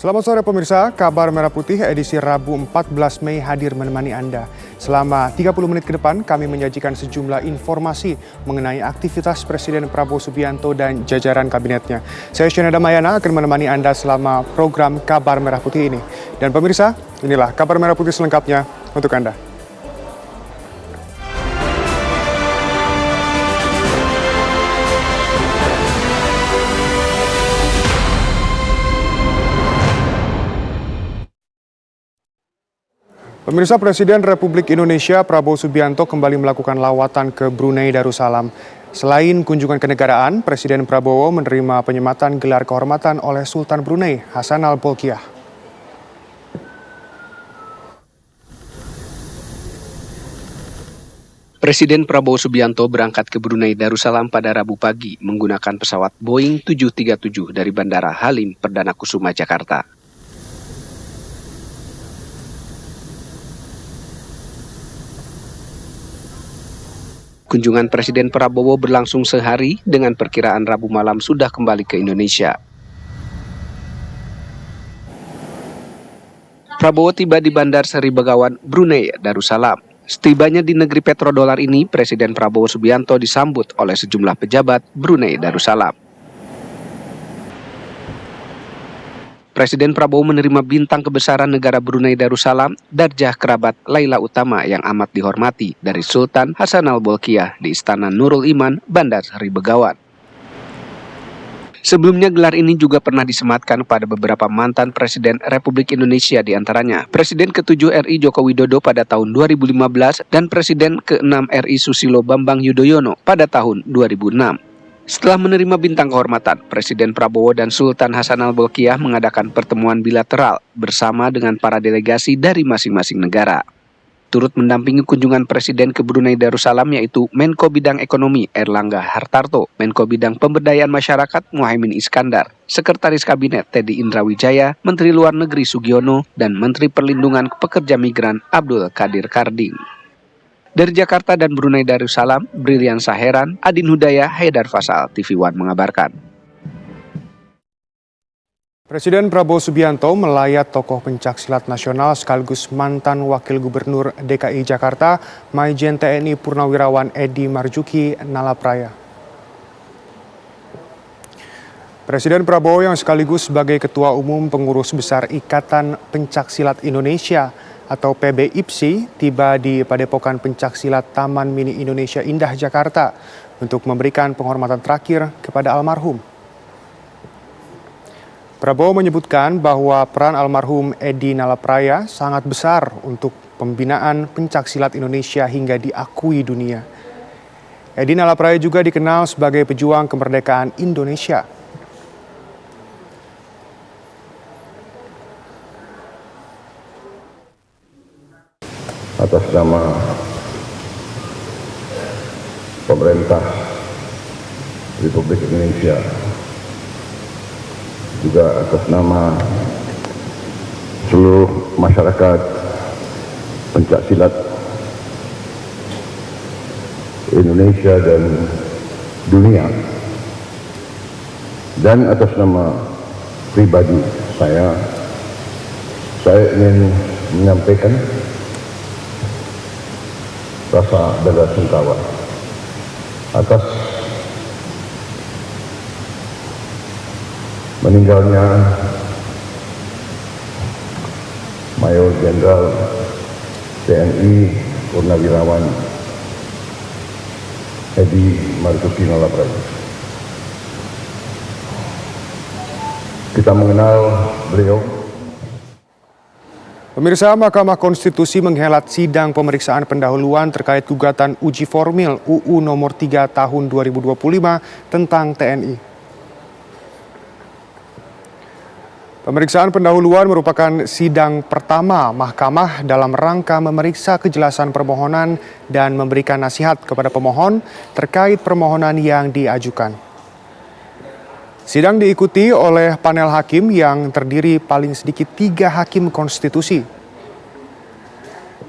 Selamat sore pemirsa, Kabar Merah Putih edisi Rabu 14 Mei hadir menemani Anda. Selama 30 menit ke depan kami menyajikan sejumlah informasi mengenai aktivitas Presiden Prabowo Subianto dan jajaran kabinetnya. Saya Syenada Mayana akan menemani Anda selama program Kabar Merah Putih ini. Dan pemirsa, inilah Kabar Merah Putih selengkapnya untuk Anda. Pemirsa, Presiden Republik Indonesia Prabowo Subianto kembali melakukan lawatan ke Brunei Darussalam. Selain kunjungan kenegaraan, Presiden Prabowo menerima penyematan gelar kehormatan oleh Sultan Brunei Hassanal Bolkiah. Presiden Prabowo Subianto berangkat ke Brunei Darussalam pada Rabu pagi menggunakan pesawat Boeing 737 dari Bandara Halim Perdana Kusuma, Jakarta. Kunjungan Presiden Prabowo berlangsung sehari dengan perkiraan Rabu malam sudah kembali ke Indonesia. Prabowo tiba di Bandar Seri Begawan, Brunei Darussalam. Setibanya di negeri petrodolar ini, Presiden Prabowo Subianto disambut oleh sejumlah pejabat Brunei Darussalam. Presiden Prabowo menerima bintang kebesaran negara Brunei Darussalam, Darjah Kerabat Laila Utama yang amat dihormati dari Sultan Hassanal Bolkiah di Istana Nurul Iman, Bandar Seri Begawan. Sebelumnya gelar ini juga pernah disematkan pada beberapa mantan Presiden Republik Indonesia, diantaranya Presiden ke-7 RI Joko Widodo pada tahun 2015 dan Presiden ke-6 RI Susilo Bambang Yudhoyono pada tahun 2006. Setelah menerima bintang kehormatan, Presiden Prabowo dan Sultan Hassanal Bolkiah mengadakan pertemuan bilateral bersama dengan para delegasi dari masing-masing negara. Turut mendampingi kunjungan Presiden ke Brunei Darussalam yaitu Menko Bidang Ekonomi Erlangga Hartarto, Menko Bidang Pemberdayaan Masyarakat Muhaimin Iskandar, Sekretaris Kabinet Teddy Indrawijaya, Menteri Luar Negeri Sugiono, dan Menteri Perlindungan Pekerja Migran Abdul Qadir Karding. Dari Jakarta dan Brunei Darussalam, Brilian Saheran, Adin Hudaya, Haidar Fasal, TV One mengabarkan. Presiden Prabowo Subianto melayat tokoh pencaksilat nasional sekaligus mantan Wakil Gubernur DKI Jakarta, Majen TNI Purnawirawan Edi Marzuki Nalapraya. Presiden Prabowo yang sekaligus sebagai Ketua Umum Pengurus Besar Ikatan Pencaksilat Indonesia atau PBIPSI tiba di Padepokan Pencaksilat Taman Mini Indonesia Indah, Jakarta untuk memberikan penghormatan terakhir kepada almarhum. Prabowo menyebutkan bahwa peran almarhum Edi Nalapraya sangat besar untuk pembinaan pencaksilat Indonesia hingga diakui dunia. Edi Nalapraya juga dikenal sebagai pejuang kemerdekaan Indonesia. Atas nama pemerintah Republik Indonesia, juga atas nama seluruh masyarakat pencaksilat Indonesia dan dunia, dan atas nama pribadi saya ingin menyampaikan rasa bela sungkawa atas meninggalnya Mayor Jenderal TNI Purnawirawan Edi Marzuki Nalapraya. Kita mengenal beliau. Pemirsa, Mahkamah Konstitusi menghelat sidang pemeriksaan pendahuluan terkait gugatan uji formil UU nomor 3 tahun 2025 tentang TNI. Pemeriksaan pendahuluan merupakan sidang pertama Mahkamah dalam rangka memeriksa kejelasan permohonan dan memberikan nasihat kepada pemohon terkait permohonan yang diajukan. Sidang diikuti oleh panel hakim yang terdiri paling sedikit 3 hakim konstitusi.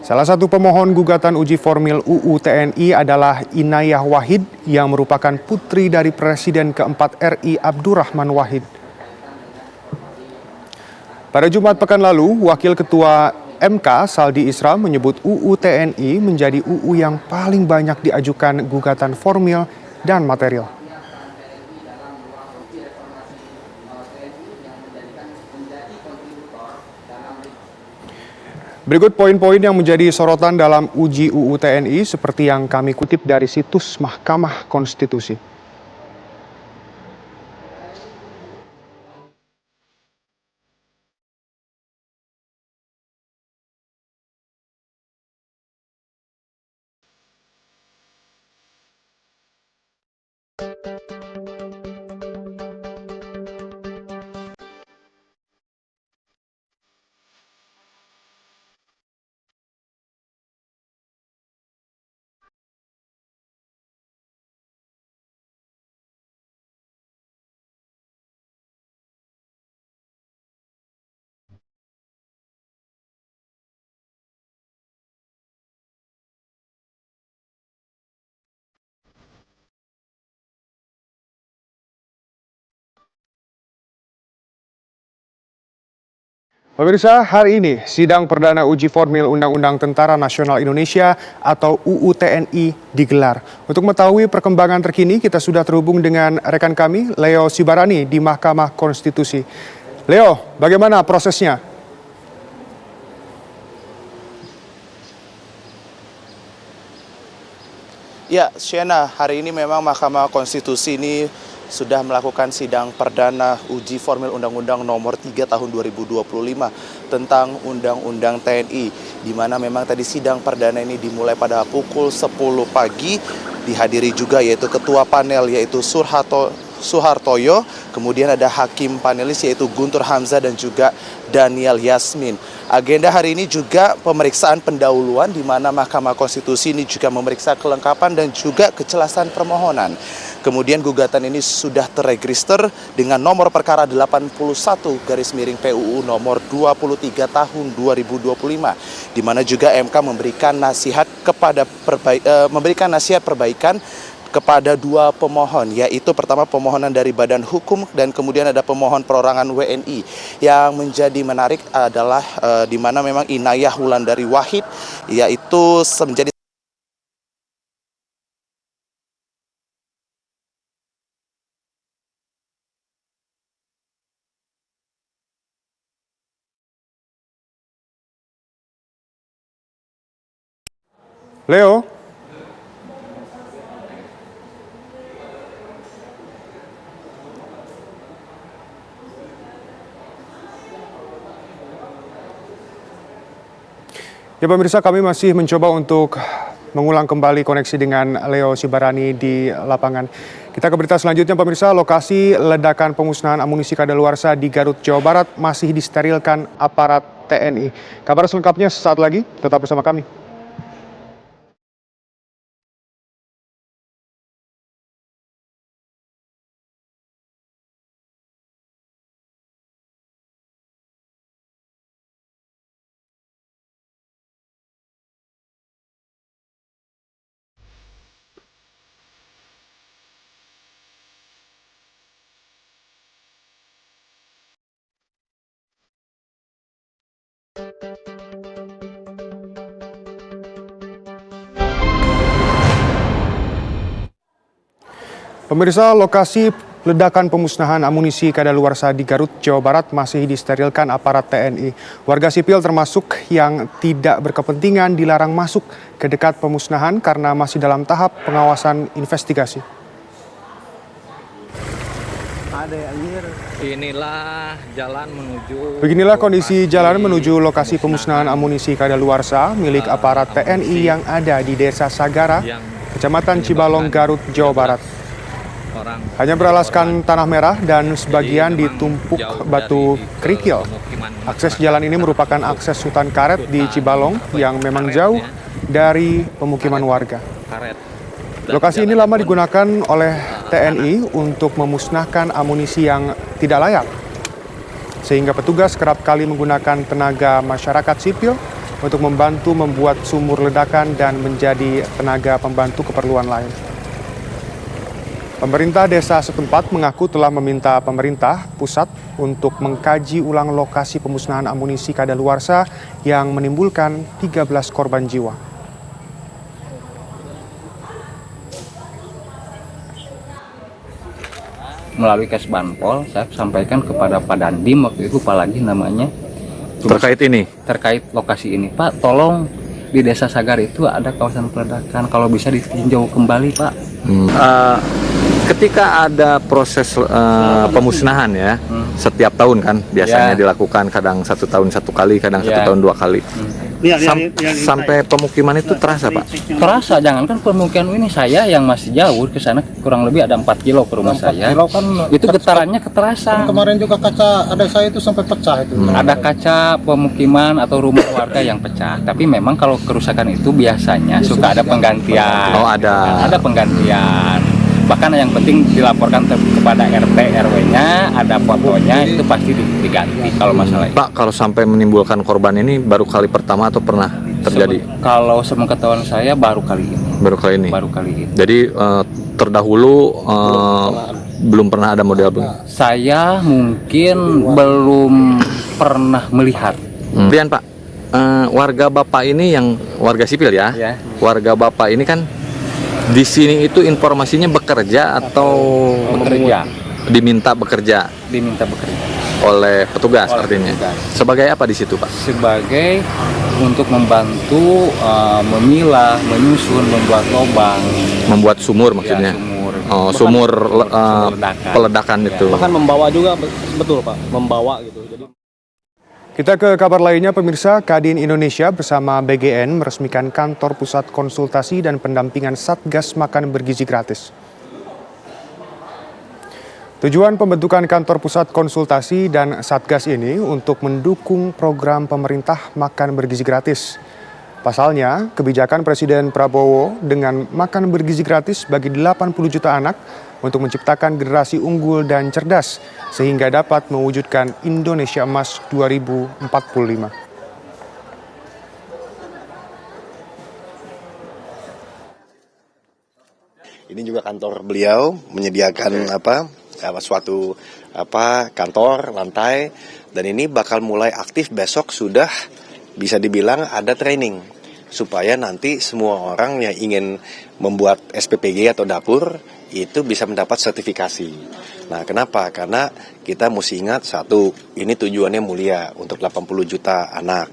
Salah satu pemohon gugatan uji formil UU TNI adalah Inayah Wahid yang merupakan putri dari Presiden keempat RI Abdurrahman Wahid. Pada Jumat pekan lalu, Wakil Ketua MK Saldi Isra menyebut UU TNI menjadi UU yang paling banyak diajukan gugatan formil dan material. Berikut poin-poin yang menjadi sorotan dalam uji UU TNI seperti yang kami kutip dari situs Mahkamah Konstitusi. Pemirsa, hari ini sidang perdana uji formil Undang-Undang Tentara Nasional Indonesia atau UU TNI digelar. Untuk mengetahui perkembangan terkini, kita sudah terhubung dengan rekan kami, Leo Sibarani di Mahkamah Konstitusi. Leo, bagaimana prosesnya? Ya, Shena, hari ini memang Mahkamah Konstitusi ini sudah melakukan sidang perdana uji formil Undang-Undang Nomor 3 Tahun 2025 tentang Undang-Undang TNI, di mana memang tadi sidang perdana ini dimulai pada pukul 10 pagi, dihadiri juga yaitu Ketua Panel yaitu Suhartoyo, kemudian ada hakim panelis yaitu Guntur Hamzah dan juga Daniel Yasmin. Agenda hari ini juga pemeriksaan pendahuluan di mana Mahkamah Konstitusi ini juga memeriksa kelengkapan dan juga kejelasan permohonan. Kemudian gugatan ini sudah terregister dengan nomor perkara 81/PUU nomor 23 tahun 2025, di mana juga MK memberikan nasihat perbaikan kepada dua pemohon, yaitu pertama pemohonan dari Badan Hukum dan kemudian ada pemohon perorangan WNI. Yang menjadi menarik adalah di mana memang Inayah Wulandari Wahid yaitu menjadi Leo? Ya pemirsa, kami masih mencoba untuk mengulang kembali koneksi dengan Leo Sibarani di lapangan. Kita ke berita selanjutnya pemirsa, lokasi ledakan pemusnahan amunisi kadaluarsa di Garut, Jawa Barat masih disterilkan aparat TNI. Kabar selengkapnya sesaat lagi, tetap bersama kami. Pemirsa, lokasi ledakan pemusnahan amunisi kadaluarsa di Garut, Jawa Barat masih disterilkan aparat TNI. Warga sipil termasuk yang tidak berkepentingan dilarang masuk ke dekat pemusnahan karena masih dalam tahap pengawasan investigasi. Beginilah kondisi jalan menuju lokasi pemusnahan amunisi kadaluarsa milik aparat TNI yang ada di Desa Sagara, Kecamatan Cibalong, Garut, Jawa Barat. Hanya beralaskan tanah merah dan sebagian ditumpuk batu kerikil. Akses jalan ini merupakan akses hutan karet di Cibalong yang memang jauh dari pemukiman warga. Lokasi ini lama digunakan oleh TNI untuk memusnahkan amunisi yang tidak layak, sehingga petugas kerap kali menggunakan tenaga masyarakat sipil untuk membantu membuat sumur ledakan dan menjadi tenaga pembantu keperluan lain. Pemerintah desa setempat mengaku telah meminta pemerintah pusat untuk mengkaji ulang lokasi pemusnahan amunisi kadaluarsa yang menimbulkan 13 korban jiwa. Melalui Kesbanpol, saya sampaikan kepada Pak Dandim waktu itu, Pak lagi namanya, terkait lokasi ini, Pak, tolong di Desa Sagar itu ada kawasan peledakan, kalau bisa ditinjau kembali, Pak. Ketika ada proses pemusnahan ya, setiap tahun kan biasanya dilakukan, kadang 1 tahun 1 kali, kadang 1 tahun 2 kali. Sampai pemukiman itu terasa, Pak? Terasa, jangankan pemukiman ini, saya yang masih jauh ke sana kurang lebih ada 4 kilo ke rumah saya. Kan itu getarannya terasa. Kemarin juga kaca ada saya itu sampai pecah itu. Ada kaca pemukiman atau rumah warga yang pecah. Tapi memang kalau kerusakan itu biasanya suka ada penggantian. Oh, ada. Ada penggantian. Bahkan yang penting dilaporkan kepada RT RW-nya, ada fotonya, itu pasti diganti kalau masalah itu. Pak, kalau sampai menimbulkan korban ini baru kali pertama atau pernah terjadi? Kalau sepengetahuan saya baru kali ini. Baru kali ini. Baru kali ini. Jadi terdahulu belum pernah ada model begini. Saya mungkin belum pernah melihat. Kemudian Pak, warga Bapak ini yang warga sipil ya? Ya. Warga Bapak ini kan di sini itu informasinya bekerja atau Bekerja. diminta bekerja Diminta bekerja. oleh petugas Oleh artinya. petugas. Sebagai apa di situ, Pak? Sebagai untuk membantu memilah, menyusun, membuat lubang, Membuat sumur maksudnya. ya, sumur. Oh, sumur Peledakan. peledakan itu. Bahkan membawa juga betul Pak, membawa gitu. Jadi Kita ke kabar lainnya, pemirsa. Kadin Indonesia bersama BGN meresmikan kantor pusat konsultasi dan pendampingan Satgas Makan Bergizi Gratis. Tujuan pembentukan kantor pusat konsultasi dan Satgas ini untuk mendukung program pemerintah makan bergizi gratis. Pasalnya, kebijakan Presiden Prabowo dengan makan bergizi gratis bagi 80 juta anak untuk menciptakan generasi unggul dan cerdas sehingga dapat mewujudkan Indonesia Emas 2045. Ini juga kantor beliau menyediakan suatu kantor lantai, dan ini bakal mulai aktif besok. Sudah bisa dibilang ada training supaya nanti semua orang yang ingin membuat SPPG atau dapur itu bisa mendapat sertifikasi. Nah, kenapa? Karena kita mesti ingat, satu, ini tujuannya mulia untuk 80 juta anak.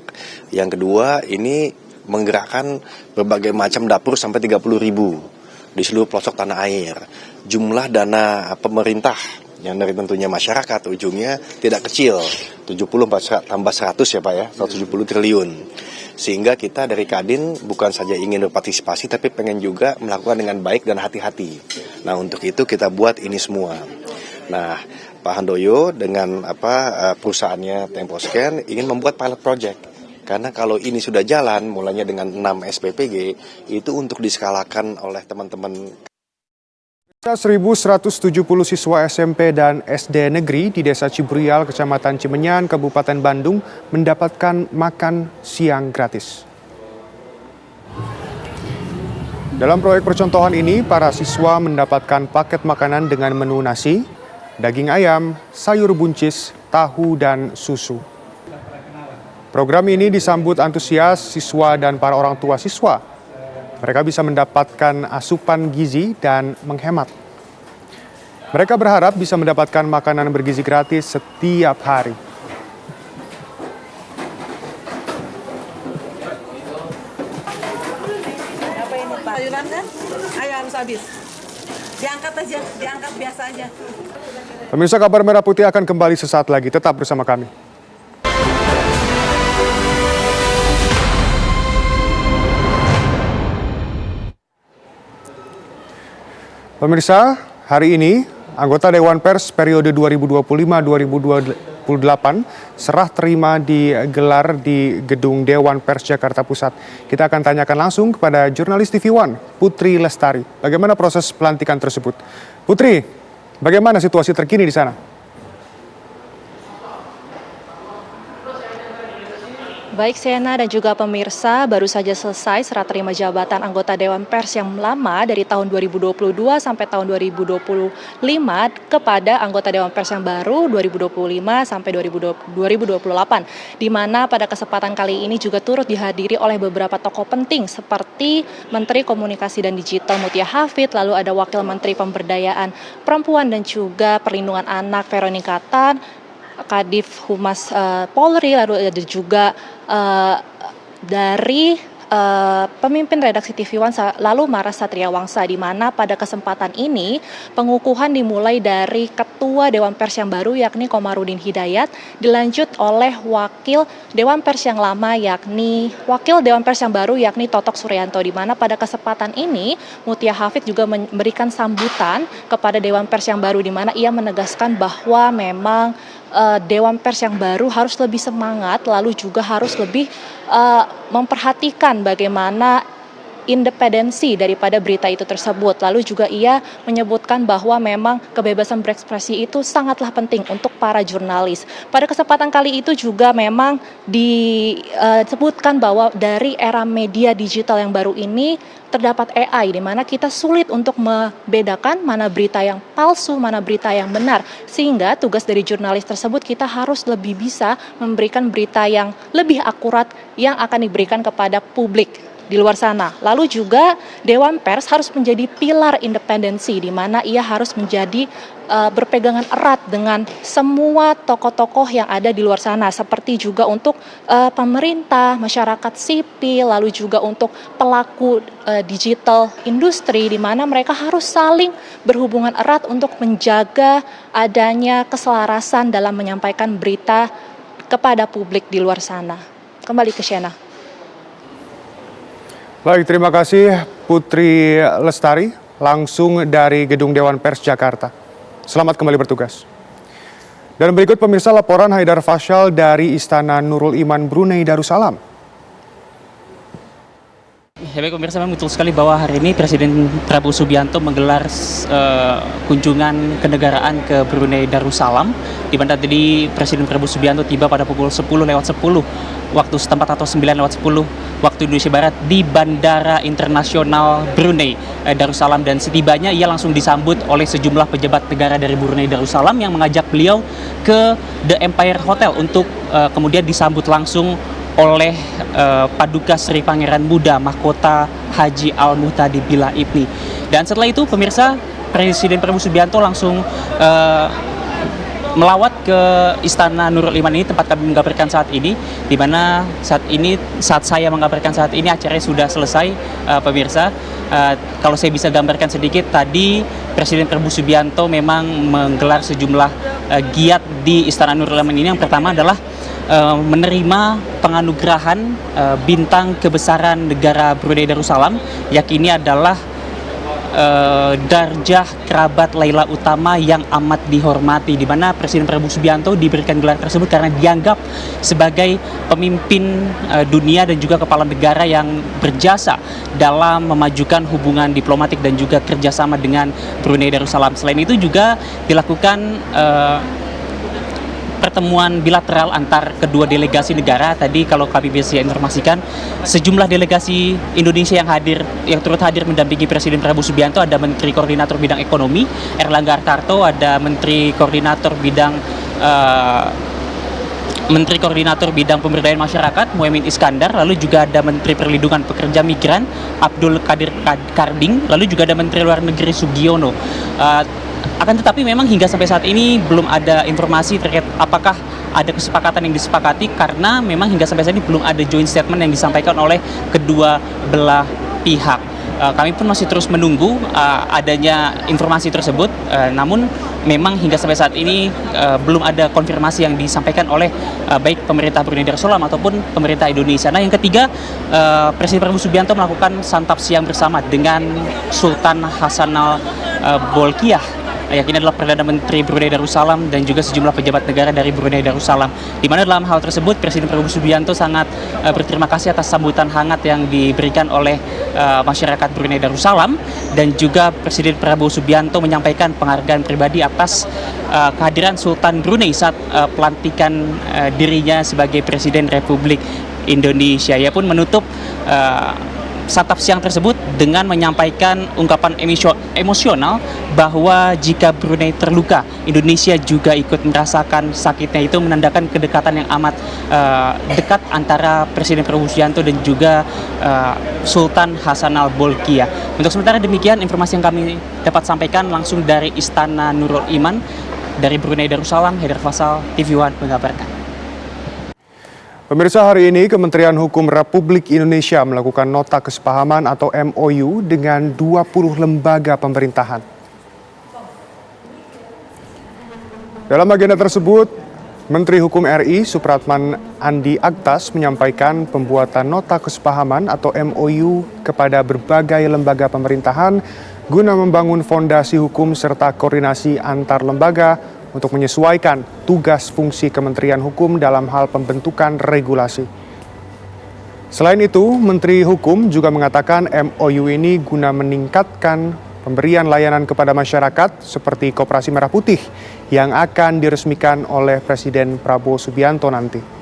Yang kedua, ini menggerakkan berbagai macam dapur sampai 30.000 di seluruh pelosok tanah air. Jumlah dana pemerintah yang dari tentunya masyarakat ujungnya tidak kecil, 70 tambah 100 ya Pak ya, 170 triliun. Sehingga kita dari Kadin bukan saja ingin berpartisipasi, tapi pengen juga melakukan dengan baik dan hati-hati. Nah, untuk itu kita buat ini semua. Nah, Pak Handoyo dengan perusahaannya Temposcan ingin membuat pilot project. Karena kalau ini sudah jalan, mulanya dengan 6 SPPG, itu untuk diskalakan oleh teman-teman. 1.170 siswa SMP dan SD negeri di Desa Ciburial, Kecamatan Cimenyan, Kabupaten Bandung mendapatkan makan siang gratis. Dalam proyek percontohan ini, para siswa mendapatkan paket makanan dengan menu nasi, daging ayam, sayur buncis, tahu, dan susu. Program ini disambut antusias siswa dan para orang tua siswa. Mereka bisa mendapatkan asupan gizi dan menghemat. Mereka berharap bisa mendapatkan makanan bergizi gratis setiap hari. Apa ini Pak? Sayuran kan? Ayo harus habis. Diangkat aja, diangkat biasa aja. Pemirsa, Kabar Merah Putih akan kembali sesaat lagi. Tetap bersama kami. Pemirsa, hari ini anggota Dewan Pers periode 2025-2028 serah terima digelar di Gedung Dewan Pers Jakarta Pusat. Kita akan tanyakan langsung kepada jurnalis TV One, Putri Lestari. Bagaimana proses pelantikan tersebut? Putri, bagaimana situasi terkini di sana? Baik Sena dan juga pemirsa, baru saja selesai serah terima jabatan anggota Dewan Pers yang lama dari tahun 2022 sampai tahun 2025 kepada anggota Dewan Pers yang baru 2025 sampai 2028. Di mana pada kesempatan kali ini juga turut dihadiri oleh beberapa tokoh penting seperti Menteri Komunikasi dan Digital Mutia Hafid, lalu ada Wakil Menteri Pemberdayaan Perempuan dan juga Perlindungan Anak Veronica Tan, Kadif Humas Polri, lalu ada juga dari pemimpin redaksi TV One lalu Maras Satria Wangsa, di mana pada kesempatan ini pengukuhan dimulai dari Ketua Dewan Pers yang baru yakni Komarudin Hidayat, dilanjut oleh Wakil Dewan Pers yang lama yakni Wakil Dewan Pers yang baru yakni Totok Suryanto, di mana pada kesempatan ini Mutia Hafid juga memberikan sambutan kepada Dewan Pers yang baru, di mana ia menegaskan bahwa memang Dewan Pers yang baru harus lebih semangat, lalu juga harus lebih memperhatikan bagaimana independensi daripada berita itu tersebut. Lalu juga ia menyebutkan bahwa memang kebebasan berekspresi itu sangatlah penting untuk para jurnalis. Pada kesempatan kali itu juga memang disebutkan bahwa dari era media digital yang baru ini terdapat AI, di mana kita sulit untuk membedakan mana berita yang palsu, mana berita yang benar. Sehingga tugas dari jurnalis tersebut kita harus lebih bisa memberikan berita yang lebih akurat yang akan diberikan kepada publik di luar sana. Lalu juga Dewan Pers harus menjadi pilar independensi, di mana ia harus menjadi berpegangan erat dengan semua tokoh-tokoh yang ada di luar sana, seperti juga untuk pemerintah, masyarakat sipil, lalu juga untuk pelaku digital industri, di mana mereka harus saling berhubungan erat untuk menjaga adanya keselarasan dalam menyampaikan berita kepada publik di luar sana. Kembali ke Shena. Baik, terima kasih Putri Lestari langsung dari Gedung Dewan Pers Jakarta. Selamat kembali bertugas. Dan berikut pemirsa laporan Haidar Fasyal dari Istana Nurul Iman Brunei Darussalam. Ya, baik pemirsa, memang betul sekali bahwa hari ini Presiden Prabowo Subianto menggelar kunjungan kenegaraan ke Brunei Darussalam, di mana tadi Presiden Prabowo Subianto tiba pada pukul 10:10 waktu setempat atau 9:10 waktu Indonesia Barat di Bandara Internasional Brunei Darussalam, dan setibanya ia langsung disambut oleh sejumlah pejabat negara dari Brunei Darussalam yang mengajak beliau ke The Empire Hotel untuk kemudian disambut langsung oleh Paduka Sri Pangeran Muda Mahkota Haji Al-Muhtadi Billah Ibni. Dan setelah itu pemirsa, Presiden Prabowo Subianto langsung melawat ke Istana Nurul Iman ini, tempat kami mengabarkan saat ini, di mana saat saya mengabarkan saat ini acaranya sudah selesai, pemirsa. Kalau saya bisa gambarkan sedikit, tadi Presiden Prabowo Subianto memang menggelar sejumlah giat di Istana Nurul Iman ini. Yang pertama adalah menerima penganugerahan bintang kebesaran negara Brunei Darussalam, yakni adalah darjah kerabat Laila Utama yang amat dihormati, di mana Presiden Prabowo Subianto diberikan gelar tersebut karena dianggap sebagai pemimpin dunia dan juga kepala negara yang berjasa dalam memajukan hubungan diplomatik dan juga kerjasama dengan Brunei Darussalam. Selain itu juga dilakukan pertemuan bilateral antar kedua delegasi negara. Tadi kalau kami bisa informasikan, sejumlah delegasi Indonesia yang turut hadir mendampingi Presiden Prabowo Subianto, ada Menteri Koordinator Bidang Ekonomi Erlangga Hartarto, ada Menteri Koordinator Bidang Pemberdayaan Masyarakat Muhaimin Iskandar, lalu juga ada Menteri Perlindungan Pekerja Migran Abdul Qadir Karding, lalu juga ada Menteri Luar Negeri Sugiono. Akan tetapi memang hingga sampai saat ini belum ada informasi terkait apakah ada kesepakatan yang disepakati, karena memang hingga sampai saat ini belum ada joint statement yang disampaikan oleh kedua belah pihak. Kami pun masih terus menunggu adanya informasi tersebut, namun memang hingga sampai saat ini belum ada konfirmasi yang disampaikan oleh baik pemerintah Brunei Darussalam ataupun pemerintah Indonesia. Nah, yang ketiga, Presiden Prabowo Subianto melakukan santap siang bersama dengan Sultan Hassanal Bolkiah, yakni adalah Perdana Menteri Brunei Darussalam, dan juga sejumlah pejabat negara dari Brunei Darussalam. Di mana dalam hal tersebut Presiden Prabowo Subianto sangat berterima kasih atas sambutan hangat yang diberikan oleh masyarakat Brunei Darussalam, dan juga Presiden Prabowo Subianto menyampaikan penghargaan pribadi atas kehadiran Sultan Brunei saat pelantikan dirinya sebagai Presiden Republik Indonesia. Ia pun menutup Santap Siang tersebut dengan menyampaikan ungkapan emosional bahwa jika Brunei terluka, Indonesia juga ikut merasakan sakitnya. Itu menandakan kedekatan yang amat dekat antara Presiden Prabowo Subianto dan juga Sultan Hasanal Bolkiah. Untuk sementara demikian informasi yang kami dapat sampaikan langsung dari Istana Nurul Iman. Dari Brunei Darussalam, Haidar Faisal, TV One mengabarkan. Pemirsa, hari ini Kementerian Hukum Republik Indonesia melakukan nota kesepahaman atau MOU dengan 20 lembaga pemerintahan. Dalam agenda tersebut, Menteri Hukum RI Supratman Andi Aktas menyampaikan pembuatan nota kesepahaman atau MOU kepada berbagai lembaga pemerintahan guna membangun fondasi hukum serta koordinasi antar lembaga untuk menyesuaikan tugas fungsi Kementerian Hukum dalam hal pembentukan regulasi. Selain itu, Menteri Hukum juga mengatakan MOU ini guna meningkatkan pemberian layanan kepada masyarakat seperti Koperasi Merah Putih yang akan diresmikan oleh Presiden Prabowo Subianto nanti.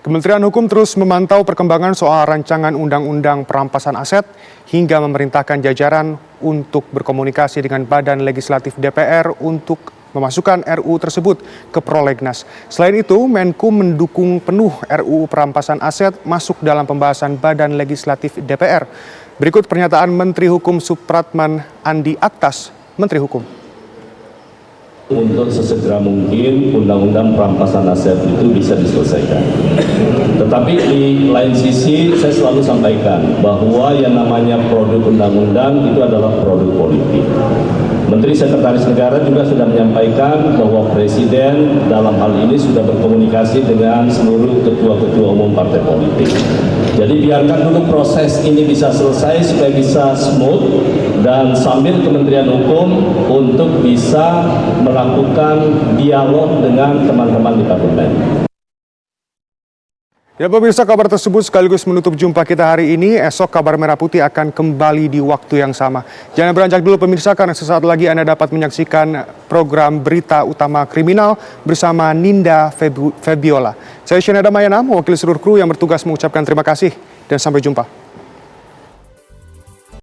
Kementerian Hukum terus memantau perkembangan soal rancangan undang-undang perampasan aset hingga memerintahkan jajaran untuk berkomunikasi dengan Badan Legislatif DPR untuk memasukkan RUU tersebut ke prolegnas. Selain itu, Menkum mendukung penuh RUU perampasan aset masuk dalam pembahasan Badan Legislatif DPR. Berikut pernyataan Menteri Hukum Supratman Andi Aktas, Menteri Hukum. Untuk sesegera mungkin undang-undang perampasan aset itu bisa diselesaikan. Tetapi di lain sisi saya selalu sampaikan bahwa yang namanya produk undang-undang itu adalah produk politik. Menteri Sekretaris Negara juga sudah menyampaikan bahwa Presiden dalam hal ini sudah berkomunikasi dengan seluruh ketua-ketua umum partai politik. Jadi biarkan dulu proses ini bisa selesai supaya bisa smooth dan sambil Kementerian Hukum untuk bisa melakukan dialog dengan teman-teman di parlemen. Ya pemirsa, kabar tersebut sekaligus menutup jumpa kita hari ini. Esok Kabar Merah Putih akan kembali di waktu yang sama. Jangan beranjak dulu pemirsa, karena sesaat lagi Anda dapat menyaksikan program Berita Utama Kriminal bersama Ninda Febiola. Saya Shenada Mayana, mewakili seluruh kru yang bertugas mengucapkan terima kasih dan sampai jumpa.